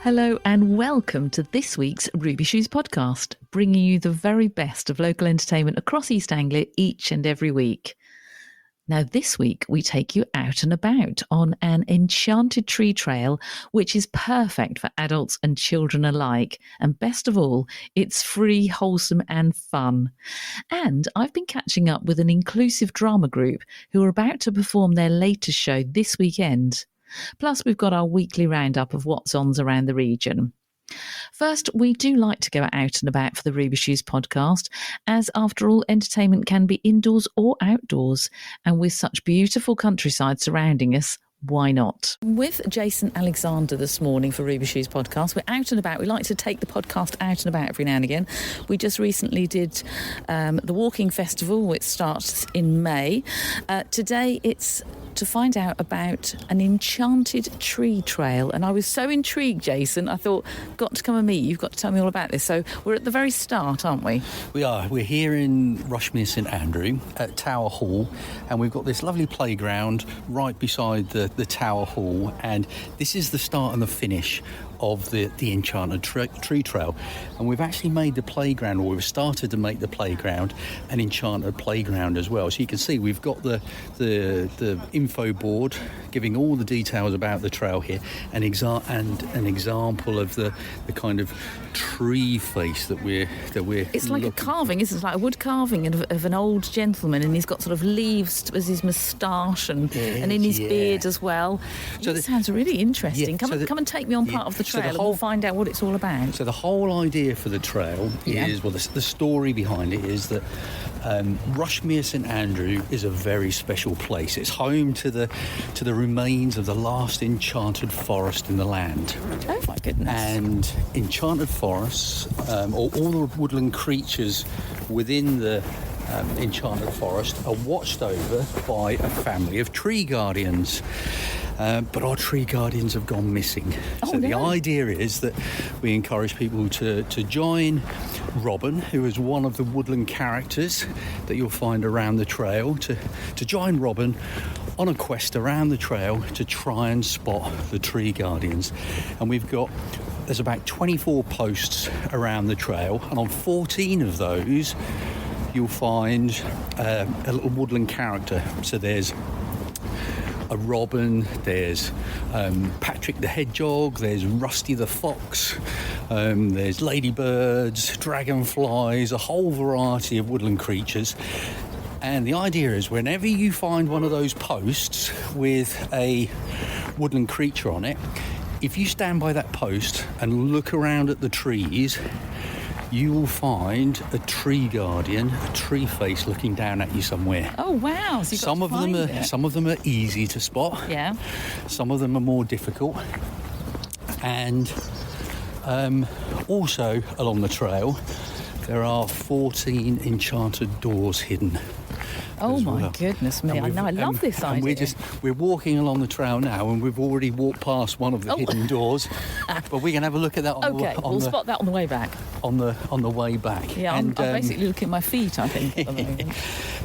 Hello and welcome to this week's Ruby Shoes podcast, bringing you the very best of local entertainment across East Anglia each and every week. Now this week we take you out and about on an enchanted tree trail, which is perfect for adults and children alike. And best of all, it's free, wholesome and fun. And I've been catching up with an inclusive drama group who are about to perform their latest show this weekend. Plus, we've got our weekly roundup of what's ons around the region. First, we do like to go out and about for the Ruby Shoes podcast, as after all, entertainment can be indoors or outdoors. And with such beautiful countryside surrounding us, why not? With Jason Alexander this morning for Ruby Shoes podcast. We're out and about. We like to take the podcast out and about every now and again. We just recently did the Walking Festival, which starts in May. Today it's to find out about an enchanted tree trail. And I was so intrigued, Jason, I thought, got to come and meet you. You've got to tell me all about this. So we're at the very start, aren't we? We are. We're here in Rushmere St Andrew at Tower Hall, and we've got this lovely playground right beside the Tower Hall, and this is the start and the finish of the Enchanted tree trail. And we've actually made the playground, or we've started to make the playground an Enchanted playground as well. So you can see we've got the info board giving all the details about the trail here, and an example of the kind of tree face that we're it's like a carving, isn't it? It's like a wood carving of an old gentleman, and he's got sort of leaves as his moustache and in his beard as well. So it sounds really interesting. Come and take me on part of the trail, and we'll find out what it's all about. So the whole idea for the trail is, well, the story behind it is that Rushmere St Andrew is a very special place. It's home to the remains of the last enchanted forest in the land. Oh my goodness! And enchanted forests, or all the woodland creatures within the enchanted forest, are watched over by a family of tree guardians. But our tree guardians have gone missing. The idea is that we encourage people to join Robin, who is one of the woodland characters that you'll find around the trail, to join Robin on a quest around the trail to try and spot the tree guardians. And there's about 24 posts around the trail, and on 14 of those you'll find a little woodland character. So there's a robin, there's Patrick the hedgehog, there's Rusty the fox, there's ladybirds, dragonflies, a whole variety of woodland creatures. And the idea is, whenever you find one of those posts with a woodland creature on it, if you stand by that post and look around at the trees, you will find a tree guardian, a tree face looking down at you somewhere. Oh wow! So some of them are easy to spot. Yeah. Some of them are more difficult. And also along the trail, there are 14 enchanted doors hidden. Oh my goodness me! I know, I love this idea. And we're walking along the trail now, and we've already walked past one of the hidden doors. But we can have a look at that. We'll spot that on the way back. On the way back. Yeah, I'm basically looking at my feet, I think, at the moment.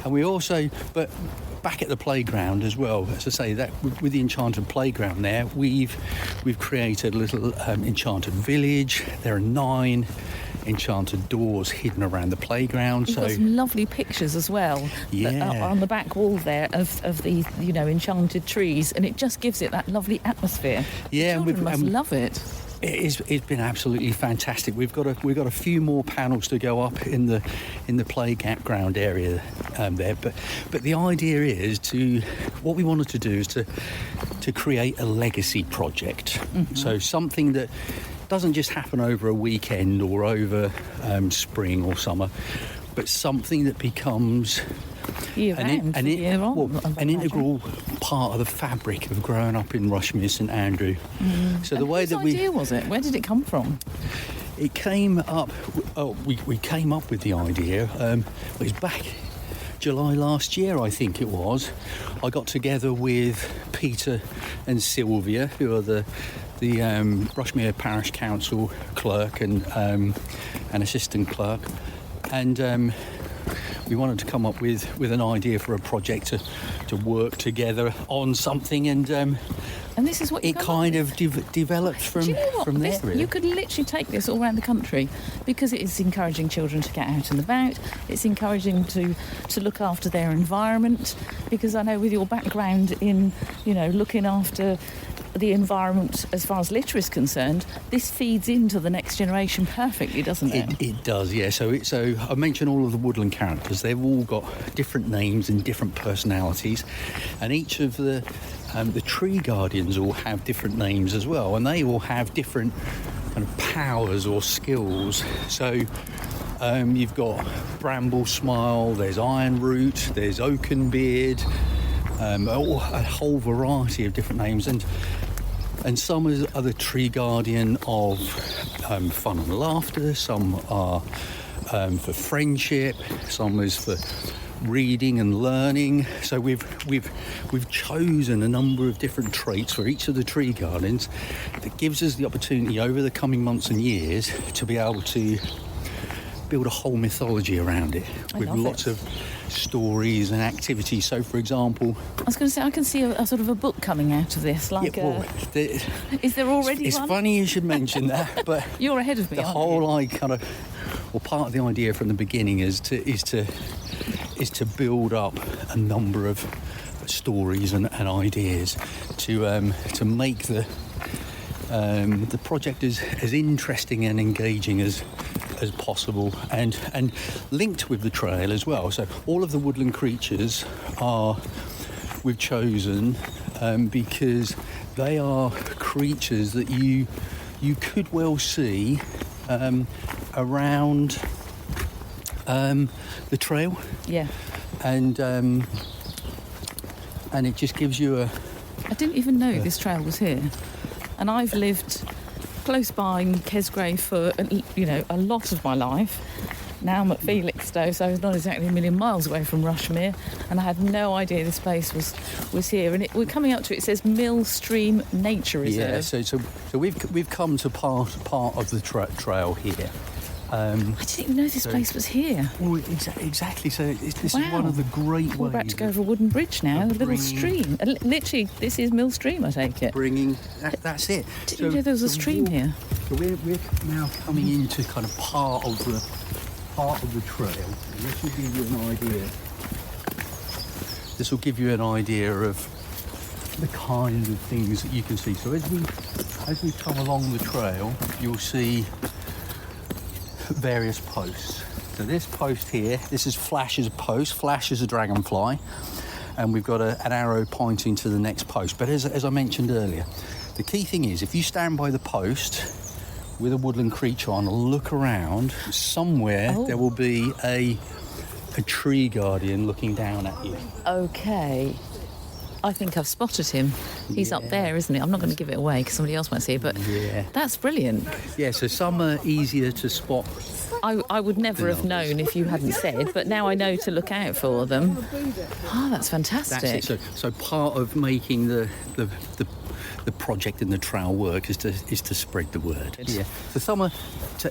And we also, but back at the playground as well, as I say, that with the Enchanted playground there, we've created a little Enchanted village. There are 9 enchanted doors hidden around the playground. You've got some lovely pictures as well. On the back wall there of the enchanted trees, and it just gives it that lovely atmosphere. Yeah, children must love it. It's been absolutely fantastic. We've got a few more panels to go up in the playground area there, but the idea is what we wanted to do is to create a legacy project. Mm-hmm. So something that doesn't just happen over a weekend or over spring or summer, but something that becomes an integral part of the fabric of growing up in Rushmere St Andrew. So the way that idea was it? Where did it come from? It came up. We came up with the idea. It was back July last year, I think it was. I got together with Peter and Sylvia, who are the Rushmere Parish Council clerk and an assistant clerk, and we wanted to come up with an idea for a project to work together on something, and And this is what you it kind of develops from, Do you know what? from there, really. You could literally take this all around the country because it is encouraging children to get out and about. It's encouraging to look after their environment, because I know with your background in, looking after the environment as far as litter is concerned, this feeds into the next generation perfectly, doesn't it? It does, yeah. So I mentioned all of the woodland characters. They've all got different names and different personalities, and each of the tree guardians all have different names as well, and they all have different kind of powers or skills. So you've got Bramble Smile, there's Ironroot, there's Oakenbeard, a whole variety of different names, and some are the tree guardian of fun and laughter, some are for friendship, some is for reading and learning. So we've chosen a number of different traits for each of the tree guardians that gives us the opportunity over the coming months and years to be able to build a whole mythology around it with lots of stories and activities. So, for example, I was going to say, I can see a sort of a book coming out of this. Is there already it's one? It's funny you should mention that, but you're ahead of me. The whole part of the idea from the beginning is to build up a number of stories and ideas to make the project as interesting and engaging as possible, and linked with the trail as well. So all of the woodland creatures we've chosen because they are creatures that you could well see around the trail. Yeah. And it just gives you I didn't even know this trail was here, and I've lived close by in Kesgrave for a lot of my life. Now I'm at Felixstowe, so it's not exactly a million miles away from Rushmere, and I had no idea this place was here. And we're coming up to it. It says Mill Stream Nature Reserve. Yeah, so we've come to part of the trail here. I didn't even know this place was here. Well, exactly. So this is one of the great ways. We're about to go over a wooden bridge now, a little stream. Literally, this is Mill Stream, I take it. That's it. Didn't you know there was a stream here? So we're now coming into kind of part of the trail. And this will give you an idea. This will give you an idea of the kinds of things that you can see. So as we come along the trail, you'll see various posts. So this post here, this is Flash as a post. Flash is a dragonfly, and we've got an arrow pointing to the next post. But as I mentioned earlier, the key thing is if you stand by the post with a woodland creature on, look around, somewhere there will be a tree guardian looking down at you. Okay. I think I've spotted him. He's up there, isn't he? I'm not going to give it away because somebody else might see it, but that's brilliant. Yeah, so some are easier to spot. I would never have known if you hadn't said, but now I know to look out for them. Oh, that's fantastic. That's it. So part of making the project and the trail work is to spread the word. Yeah. So some are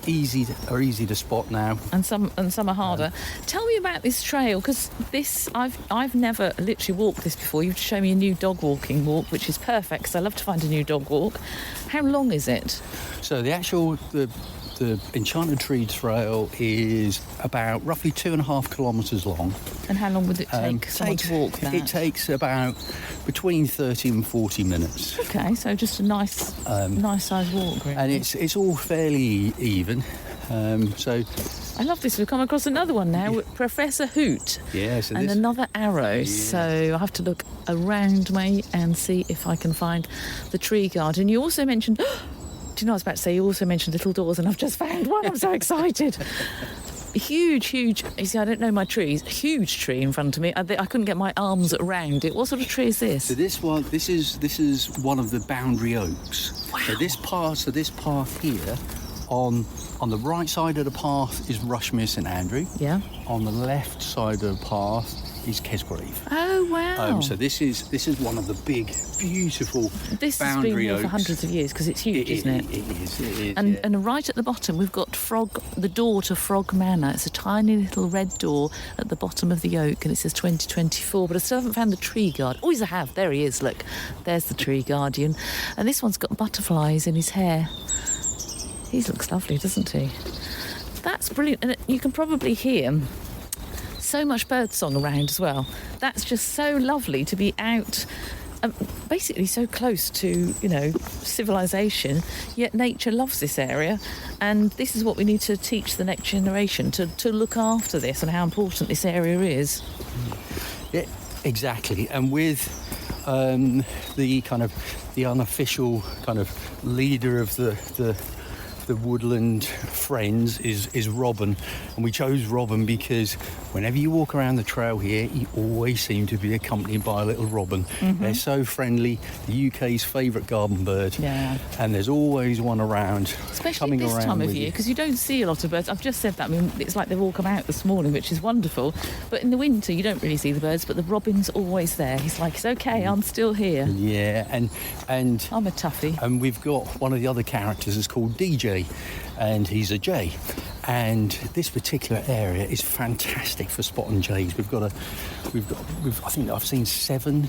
easy to spot now, and some are harder. Tell me about this trail, because this I've never literally walked this before. You've shown me a new dog walking walk, which is perfect because I love to find a new dog walk. How long is it? So the Enchanted Tree Trail is about roughly 2.5 kilometres long. And how long would it take someone to walk that? It takes about between 30 and 40 minutes. Okay, so just a nice size walk, really. And it's all fairly even. So I love this. We've come across another one now, with Professor Hoot. Yeah, so and another arrow. Yeah. So I have to look around me and see if I can find the tree guardian. You also mentioned... Do you know what I was about to say? You also mentioned little doors, and I've just found one. I'm so excited. Huge. You see, I don't know my trees. Huge tree in front of me. I couldn't get my arms around it. What sort of tree is this? So this is one of the boundary oaks. Wow. So this path here, on the right side of the path is Rushmere St Andrew. Yeah. On the left side of the path Kesgrave. Oh, wow. So this is one of the big, beautiful This has been boundary here oaks. for hundreds of years because it's huge, isn't it? It is. And, yeah. and right at the bottom, we've got the door to Frog Manor. It's a tiny little red door at the bottom of the oak, and it says 2024. But I still haven't found the tree guard. Oh, yes, I have. There he is. Look, there's the tree guardian. And this one's got butterflies in his hair. He looks lovely, doesn't he? That's brilliant. And you can probably hear so much birdsong around as well. That's just so lovely to be out, basically so close to, civilization, yet nature loves this area, and this is what we need to teach the next generation, to look after this and how important this area is. Yeah, exactly. And with the unofficial kind of leader of the woodland friends is Robin, and we chose Robin because whenever you walk around the trail here, you always seem to be accompanied by a little robin. They're so friendly, the UK's favourite garden bird. Yeah. And there's always one around, especially coming this around time of with year, you. because you don't see a lot of birds. I've just said that. I mean, it's like they've all come out this morning, which is wonderful, but in the winter you don't really see the birds, but the robin's always there. He's like, it's okay, I'm still here. Yeah, and I'm a toughie. And we've got one of the other characters is called DJ, and he's a jay. And this particular area is fantastic for spotting jays. I think I've seen 7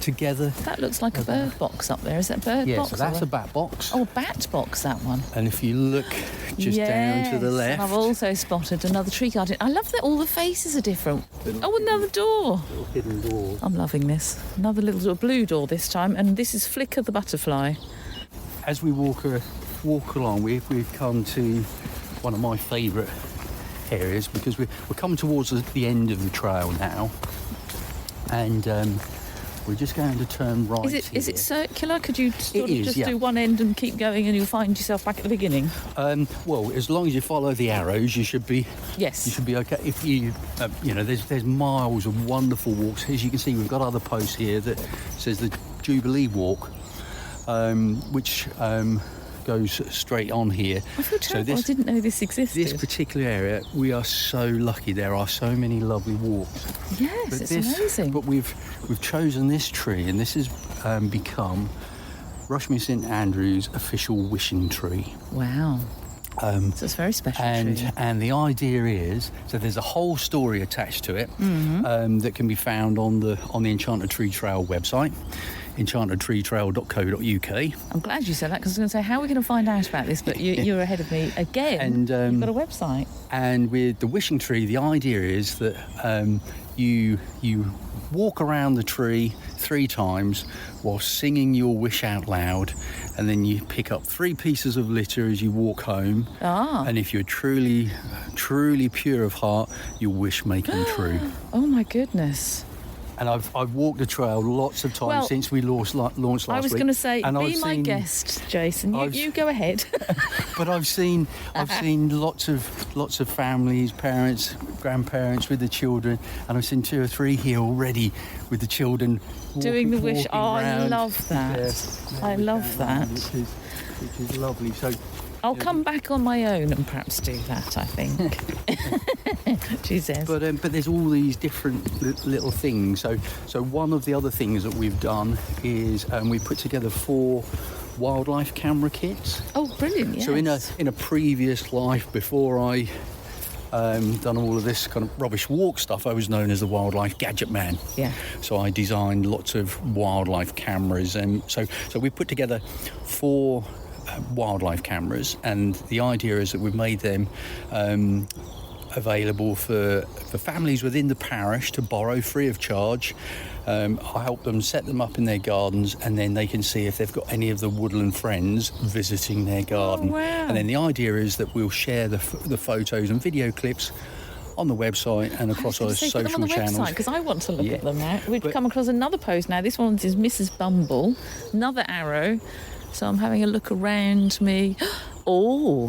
together. That looks like a bird box up there. Is that a bird box? Yeah, so that's a bat box. Oh, a bat box, that one. And if you look just down to the Yes, left, I've also spotted another tree guardian. I love that all the faces are different. Oh, another door. little hidden door. I'm loving this. Another little door, blue door this time, and this is Flicker the butterfly. As we walk along, we've come to one of my favourite areas, because we're coming towards the end of the trail now, and we're just going to turn right. Is it circular? Could you sort of just yeah. do one end and keep going, and you'll find yourself back at the beginning? Well, as long as you follow the arrows, you should be. Yes. You should be okay. If you, there's miles of wonderful walks. As you can see, we've got other posts here that says the Jubilee Walk, which goes straight on here. I feel terrible. So I didn't know this existed. This particular area, we are so lucky. There are so many lovely walks. Yes, But it's amazing. But we've chosen this tree, and this has become Rushmere St Andrews' official wishing tree. Wow. So it's a very special tree. And the idea is, so there's a whole story attached to it that can be found on the Enchanted Tree Trail website, enchantedtreetrail.co.uk. I'm glad you said that, because I was going to say, how are we going to find out about this? But you're ahead of me again. And you've got a website. And with the wishing tree, the idea is that you walk around the tree 3 times while singing your wish out loud, and then you pick up 3 pieces of litter as you walk home. And if you're truly pure of heart, your wish may come true. Oh my goodness. And I've walked the trail lots of times since we launched last week. I was going to say, and be my guest, Jason. You go ahead. But I've seen lots of families, parents, grandparents with the children, and I've seen 2 or 3 here already with the children doing the wish. Oh, I round. love that. I love that. Which is lovely. So I'll come back on my own and perhaps do that, I think. She says. But there's all these different little things. So one of the other things that we've done is we put together 4 wildlife camera kits. Oh, brilliant! Yes. So in a previous life, before I done all of this kind of rubbish walk stuff, I was known as the wildlife gadget man. Yeah. So I designed lots of wildlife cameras, and so we put together 4 wildlife cameras, and the idea is that we've made them available for families within the parish to borrow free of charge. I help them set them up in their gardens, and then they can see if they've got any of the woodland friends visiting their garden. Oh, wow. And then the idea is that we'll share the photos and video clips on the website and across our social put them on the channels. website, because I want to look Yeah. at them now. We've come across another post now. This one is Mrs. Bumble, another arrow. So I'm having a look around me. Oh,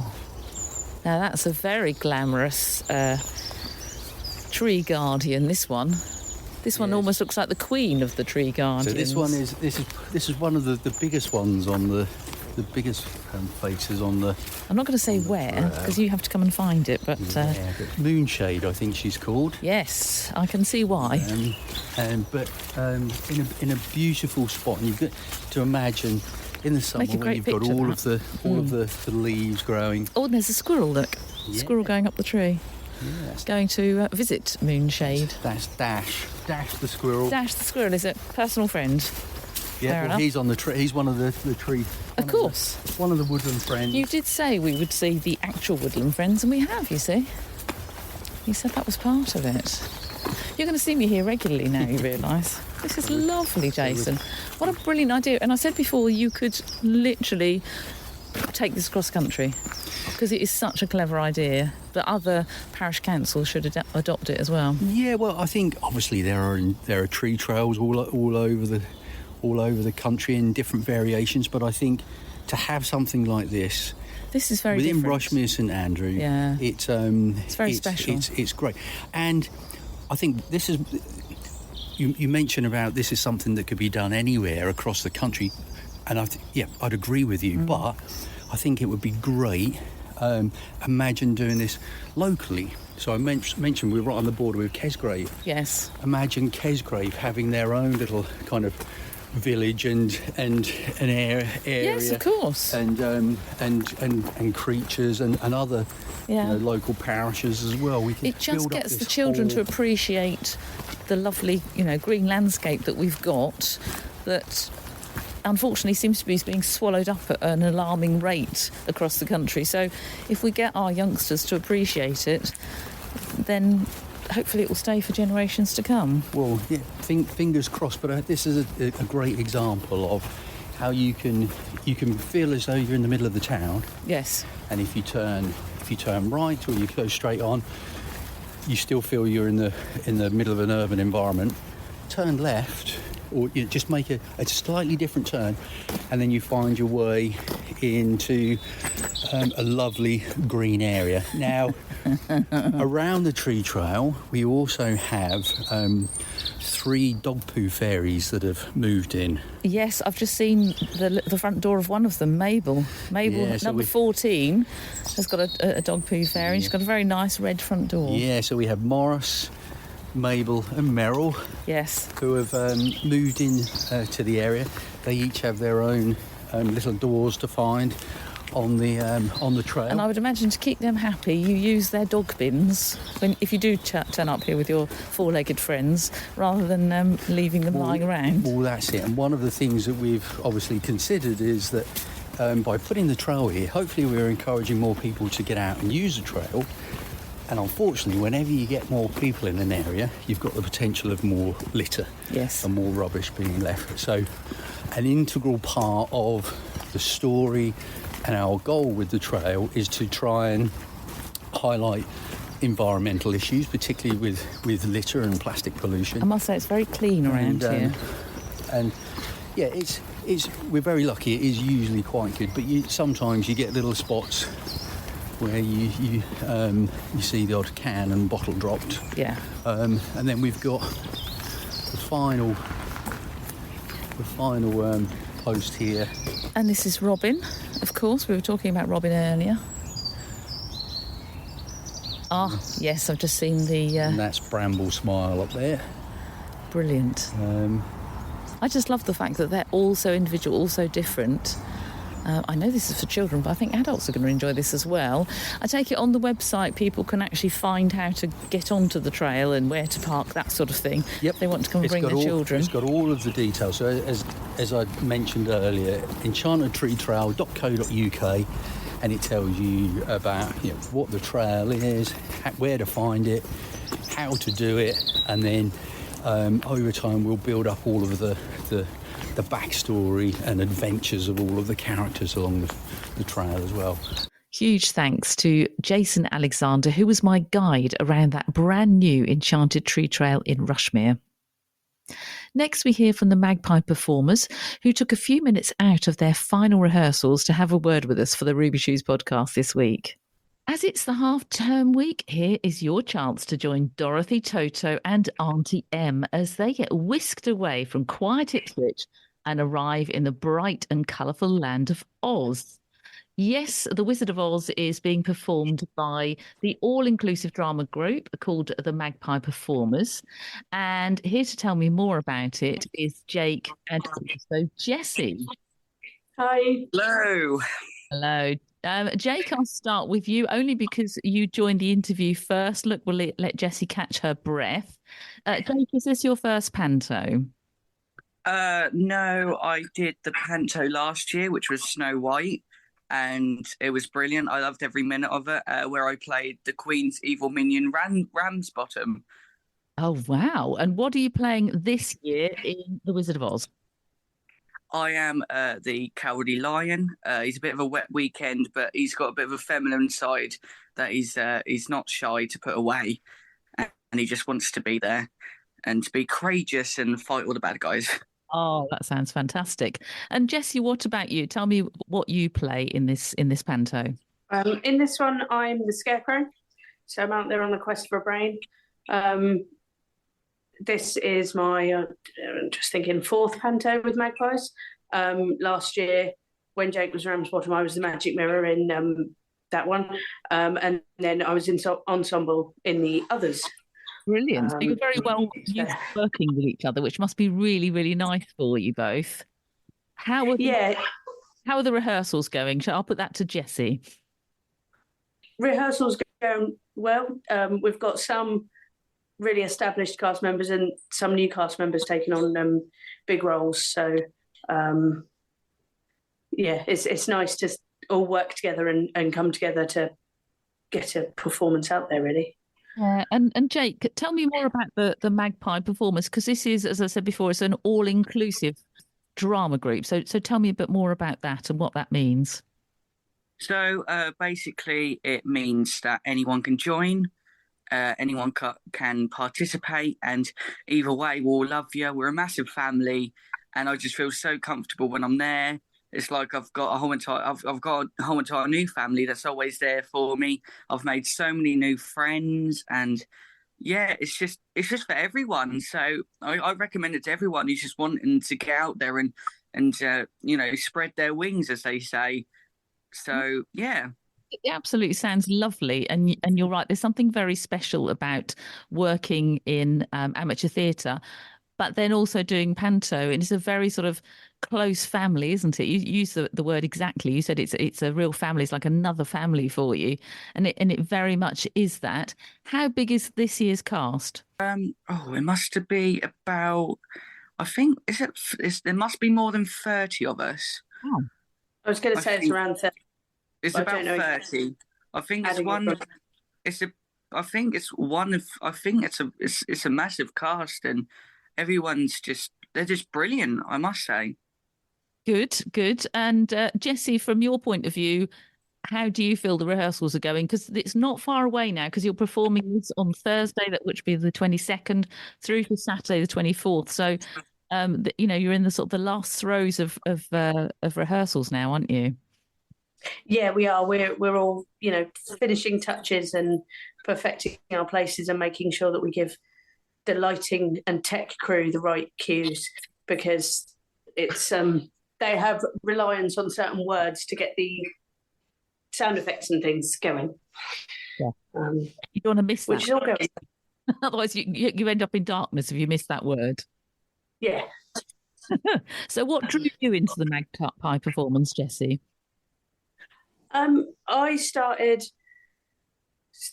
now that's a very glamorous tree guardian. This one almost looks like the queen of the tree guardians. So this is one of the biggest ones on the biggest places on the. I'm not going to say where, because you have to come and find it, but... but Moonshade, I think she's called. Yes, I can see why. But in a beautiful spot, and you've got to imagine in the summer when you've got all of the leaves growing. Oh, and there's a squirrel, look. Yeah. Squirrel going up the tree. Yes. Going to visit Moonshade. That's Dash. Dash the squirrel. Dash the squirrel is a personal friend. Yeah, well, he's on the tree. He's one of the tree. Of course. One of the woodland friends. You did say we would see the actual woodland friends, and we have, you see. You said that was part of it. You're going to see me here regularly now, you realise. This is lovely, Jason. What a brilliant idea. And I said before, you could literally take this cross country, because it is such a clever idea that other parish councils should adopt it as well. Yeah, well, I think obviously there are tree trails all over the country in different variations, but I think to have something like this is very within different. Rushmere St Andrew, it's very special. It's great, and I think this is. You mentioned about this is something that could be done anywhere across the country, and I'd agree with you, but I think it would be great. Imagine doing this locally. So I mentioned we're right on the border with Kesgrave. Yes. Imagine Kesgrave having their own little kind of village and an area. Yes, of course. And creatures and other local parishes as well. It just gets the children to appreciate the lovely, green landscape that we've got that unfortunately seems to be being swallowed up at an alarming rate across the country. So if we get our youngsters to appreciate it, then hopefully it will stay for generations to come. Well, yeah, fingers crossed. But this is a great example of how you can feel as though you're in the middle of the town. Yes. And if you turn right or you go straight on, you still feel you're in the middle of an urban environment. Turn left, or you just make a slightly different turn, and then you find your way into a lovely green area. Now, around the tree trail, we also have 3 dog poo fairies that have moved in. Yes, I've just seen the front door of one of them, Mabel. Mabel, number 14, has got a dog poo fairy. She's got a very nice red front door. Yeah, so we have Morris, Mabel and Merrill, yes, who have moved in to the area. They each have their own little doors to find on the trail. And I would imagine to keep them happy, you use their dog bins if you do turn up here with your 4-legged friends, rather than leaving them lying around. Well, that's it. And one of the things that we've obviously considered is that by putting the trail here, hopefully we're encouraging more people to get out and use the trail. And unfortunately, whenever you get more people in an area, you've got the potential of more litter, yes, and more rubbish being left. So an integral part of the story and our goal with the trail is to try and highlight environmental issues, particularly with litter and plastic pollution. I must say it's very clean around here. And yeah, we're very lucky. It is usually quite good, but sometimes you get little spots where you see the odd can and bottle dropped. Yeah. And then we've got the final post here. And this is Robin, of course. We were talking about Robin earlier. Ah, yes, I've just seen the... And that's Bramble Smile up there. Brilliant. I just love the fact that they're all so individual, all so different. I know this is for children, but I think adults are going to enjoy this as well. I take it on the website people can actually find how to get onto the trail and where to park, that sort of thing. Yep. If they want to come and bring their children. It's got all of the details. So as I mentioned earlier, enchantedtreetrail.co.uk, and it tells you about what the trail is, where to find it, how to do it, and then over time we'll build up all of the backstory and adventures of all of the characters along the trail as well. Huge thanks to Jason Alexander, who was my guide around that brand new Enchanted Tree Trail in Rushmere. Next, we hear from the Magpie performers, who took a few minutes out of their final rehearsals to have a word with us for the Ruby Shoes podcast this week. As it's the half-term week, here is your chance to join Dorothy, Toto and Auntie Em as they get whisked away from quiet Ipswich and arrive in the bright and colourful land of Oz. Yes, The Wizard of Oz is being performed by the all-inclusive drama group called the Magpie Performers. And here to tell me more about it is Jake and also Jessie. Hi. Hello. Hello. Jake, I'll start with you only because you joined the interview first. Look, we'll let Jessie catch her breath. Jake, is this your first panto? No, I did the panto last year, which was Snow White, and it was brilliant. I loved every minute of it, where I played the Queen's evil minion, Ramsbottom. Oh, wow. And what are you playing this year in The Wizard of Oz? I am the Cowardly Lion. He's a bit of a wet weekend, but he's got a bit of a feminine side that he's not shy to put away, and he just wants to be there and to be courageous and fight all the bad guys. Oh, that sounds fantastic. And Jessie, what about you? Tell me what you play in this panto. In this one, I'm the Scarecrow, so I'm out there on the quest for a brain. This is my, just thinking, fourth panto with Magpies. Last year, when Jake was Ramsbottom, I was the Magic Mirror in that one, and then I was in ensemble in the others. Brilliant. So you're very well used to working with each other, which must be really, really nice for you both. How are the rehearsals going? I'll put that to Jessie. Rehearsals going well. We've got some really established cast members and some new cast members taking on big roles. So, it's nice to all work together and come together to get a performance out there, really. And Jake, tell me more about the Magpie Performers, because this is, as I said before, it's an all-inclusive drama group. So tell me a bit more about that and what that means. So basically, it means that anyone can join, anyone can participate, and either way, we'll love you. We're a massive family, and I just feel so comfortable when I'm there. It's like I've got a whole entire new family that's always there for me. I've made so many new friends, and it's just for everyone. So I recommend it to everyone who's just wanting to get out there and spread their wings, as they say. So yeah. It absolutely sounds lovely, and you're right. There's something very special about working in amateur theatre, but then also doing panto, and it's a very sort of close family, isn't it? You use the word exactly. You said it's a real family. It's like another family for you, and it very much is that. How big is this year's cast? It must be about. I think there must be more than 30 of us. Oh. I was going to say it's around 30. It's about 30. I think it's one. I think it's a massive cast, and everyone's they're just brilliant, I must say. Good. And Jessie, from your point of view, how do you feel the rehearsals are going? Because it's not far away now, because you're performing this on Thursday, which will be the 22nd, through to Saturday the 24th. So, you're in the sort of the last throes of rehearsals now, aren't you? Yeah, we are. We're all, finishing touches and perfecting our places and making sure that we give the lighting and tech crew the right cues, because it's they have reliance on certain words to get the sound effects and things going. Yeah. You don't want to miss that. Which is all going. Otherwise, you end up in darkness if you miss that word. Yeah. So, what drew you into the Magpie Performance, Jessie? I started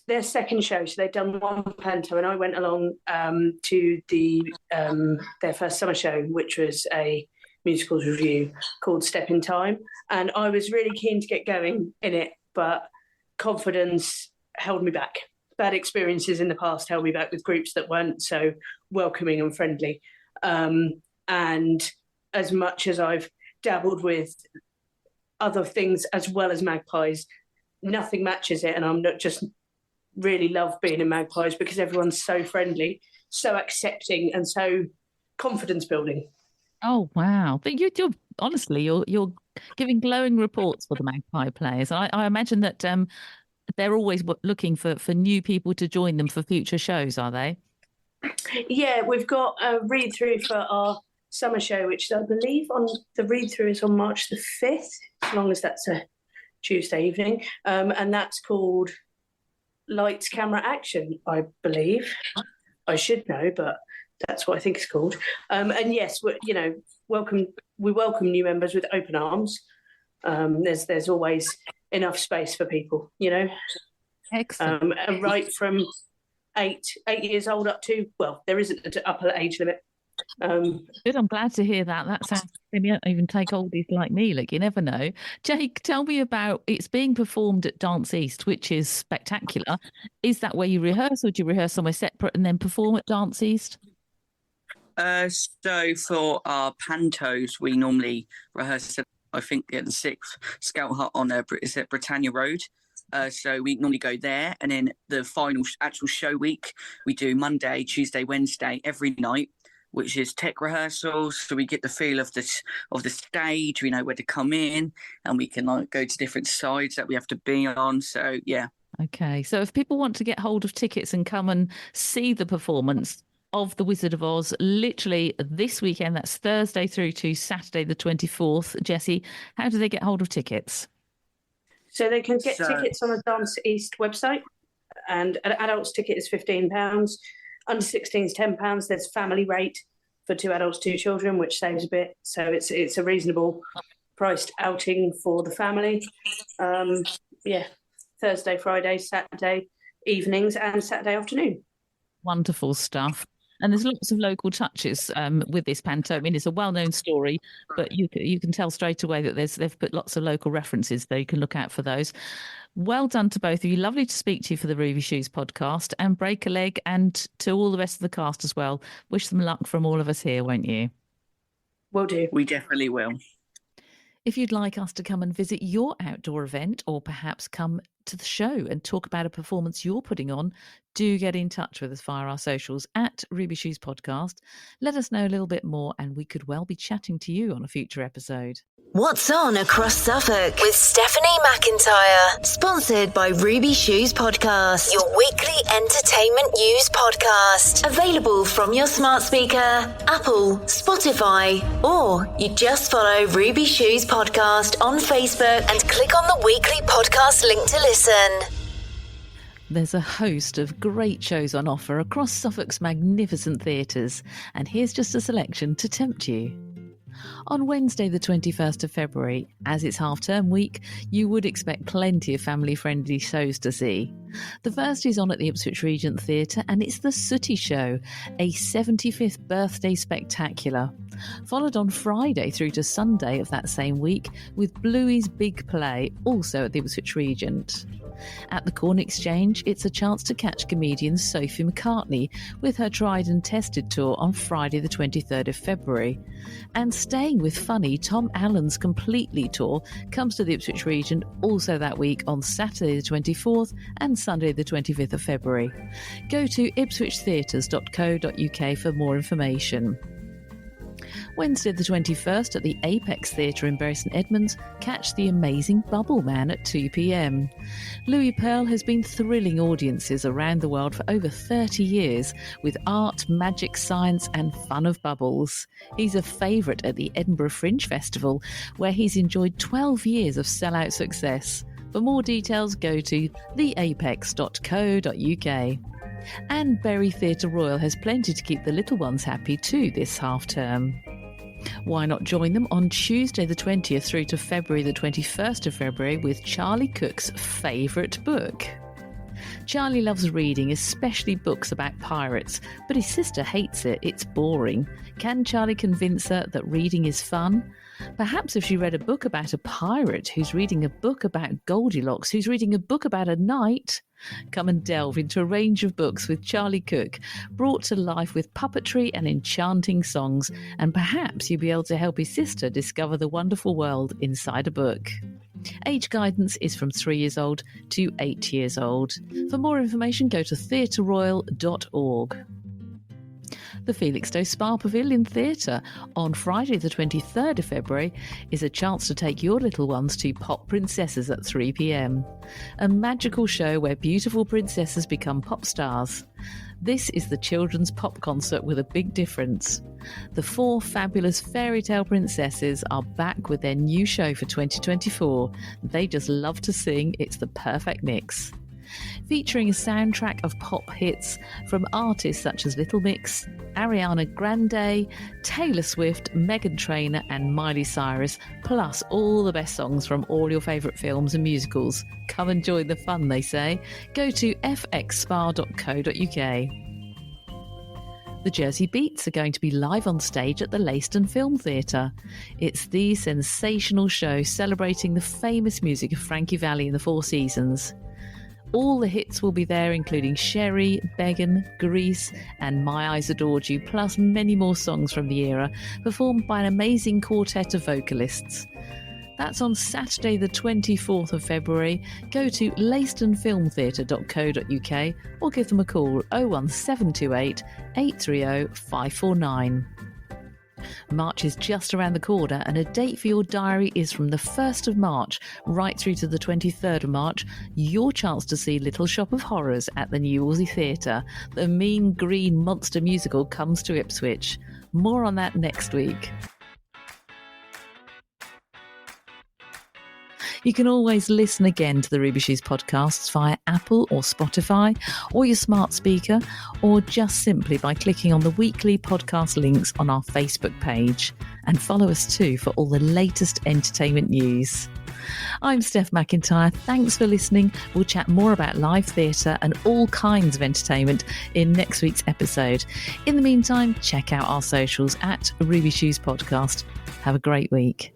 their second show, so they'd done one panto, and I went along to their first summer show, which was a musicals review called Step in Time, and I was really keen to get going in it, but confidence held me back. Bad experiences in the past held me back with groups that weren't so welcoming and friendly. And as much as I've dabbled with other things as well as Magpies, nothing matches it. And I'm not just really love being in Magpies because everyone's so friendly, so accepting, and so confidence building. Oh wow! But you're honestly you're giving glowing reports for the Magpie players. I imagine that they're always looking for new people to join them for future shows. Are they? Yeah, we've got a read through for our summer show, which I believe on the read-through is on March the 5th, as long as that's a Tuesday evening. And that's called Lights, Camera, Action, I believe. I should know, but that's what I think it's called. And yes, we welcome new members with open arms. There's always enough space for people, Excellent. and right from 8 years old up to, well, there isn't an upper age limit. Good. I'm glad to hear that. That sounds. Maybe don't even take oldies like me. Look, you never know. Jake, tell me about. It's being performed at Dance East, which is spectacular. Is that where you rehearse, or do you rehearse somewhere separate and then perform at Dance East? So for our pantos, we normally rehearse at, I think, at the 6th Scout Hut on is at Britannia Road. So we normally go there, and then the final actual show week we do Monday, Tuesday, Wednesday every night, which is tech rehearsals. So we get the feel of the stage. We know where to come in, and we can go to different sides that we have to be on. So yeah. Okay. So if people want to get hold of tickets and come and see the performance of The Wizard of Oz, literally this weekend, that's Thursday through to Saturday the 24th. Jessie, how do they get hold of tickets? So they can get tickets on the Dance East website, and an adult's ticket is £15. Under 16 is £10. There's family rate for 2 adults, 2 children, which saves a bit. So it's a reasonable priced outing for the family. Thursday, Friday, Saturday evenings, and Saturday afternoon. Wonderful stuff. And there's lots of local touches with this panto. I mean, it's a well-known story, but you can tell straight away that they've put lots of local references there. You can look out for those. Well done to both of you. Lovely to speak to you for the Ruby Shoes podcast, and break a leg, and to all the rest of the cast as well. Wish them luck from all of us here, won't you? Will do. We definitely will. If you'd like us to come and visit your outdoor event, or perhaps come to the show and talk about a performance you're putting on, do get in touch with us via our socials at Ruby Shoes Podcast. Let us know a little bit more, and we could well be chatting to you on a future episode. What's on across Suffolk with Stephanie McIntyre, sponsored by Ruby Shoes Podcast, your weekly entertainment news podcast. Available from your smart speaker, Apple, Spotify, or you just follow Ruby Shoes Podcast on Facebook and click on the weekly podcast link to listen. There's a host of great shows on offer across Suffolk's magnificent theatres, and here's just a selection to tempt you. On Wednesday the 21st of February, as it's half-term week, you would expect plenty of family-friendly shows to see. The first is on at the Ipswich Regent Theatre, and it's The Sooty Show, a 75th birthday spectacular. Followed on Friday through to Sunday of that same week with Bluey's Big Play, also at the Ipswich Regent. At the Corn Exchange, it's a chance to catch comedian Sophie McCartney with her tried and tested tour on Friday the 23rd of February. And staying with funny, Tom Allen's Completely tour comes to the Ipswich Regent also that week on Saturday the 24th and Sunday the 25th of February. Go to ipswichtheatres.co.uk for more information. Wednesday the 21st at the Apex Theatre in Bury St Edmunds, catch The Amazing Bubble Man at 2 p.m. Louis Pearl has been thrilling audiences around the world for over 30 years with art, magic, science and fun of bubbles. He's a favourite at the Edinburgh Fringe Festival, where he's enjoyed 12 years of sellout success. For more details, go to theapex.co.uk. And Bury Theatre Royal has plenty to keep the little ones happy too this half-term. Why not join them on Tuesday the 20th through to February the 21st of February with Charlie Cook's favourite book? Charlie loves reading, especially books about pirates, but his sister hates it. It's boring. Can Charlie convince her that reading is fun? Perhaps if she read a book about a pirate who's reading a book about Goldilocks, who's reading a book about a knight. Come and delve into a range of books with Charlie Cook, brought to life with puppetry and enchanting songs, and perhaps you'll be able to help his sister discover the wonderful world inside a book. Age guidance is from 3 years old to 8 years old. For more information, go to theatreroyal.org. The Felixstowe Spa Pavilion Theatre on Friday the 23rd of February is a chance to take your little ones to Pop Princesses at 3 p.m. A magical show where beautiful princesses become pop stars. This is the children's pop concert with a big difference. The 4 fabulous fairy tale princesses are back with their new show for 2024. They just love to sing. It's the perfect mix. Featuring a soundtrack of pop hits from artists such as Little Mix, Ariana Grande, Taylor Swift, Meghan Trainor and Miley Cyrus, plus all the best songs from all your favourite films and musicals. Come and join the fun, they say. Go to fxspa.co.uk. The Jersey Beats are going to be live on stage at the Leiston Film Theatre. It's the sensational show celebrating the famous music of Frankie Valli and the Four Seasons. All the hits will be there, including Sherry, Beggin', Grease and My Eyes Adored You, plus many more songs from the era, performed by an amazing quartet of vocalists. That's on Saturday the 24th of February. Go to leistonfilmtheatre.co.uk or give them a call 01728 830 549. March is just around the corner and a date for your diary is from the 1st of March right through to the 23rd of March. Your chance to see Little Shop of Horrors at the New Wolsey Theatre. The Mean Green Monster musical comes to Ipswich. More on that next week. You can always listen again to the Ruby Shoes podcasts via Apple or Spotify or your smart speaker, or just simply by clicking on the weekly podcast links on our Facebook page. And follow us too for all the latest entertainment news. I'm Steph McIntyre. Thanks for listening. We'll chat more about live theatre and all kinds of entertainment in next week's episode. In the meantime, check out our socials at Ruby Shoes Podcast. Have a great week.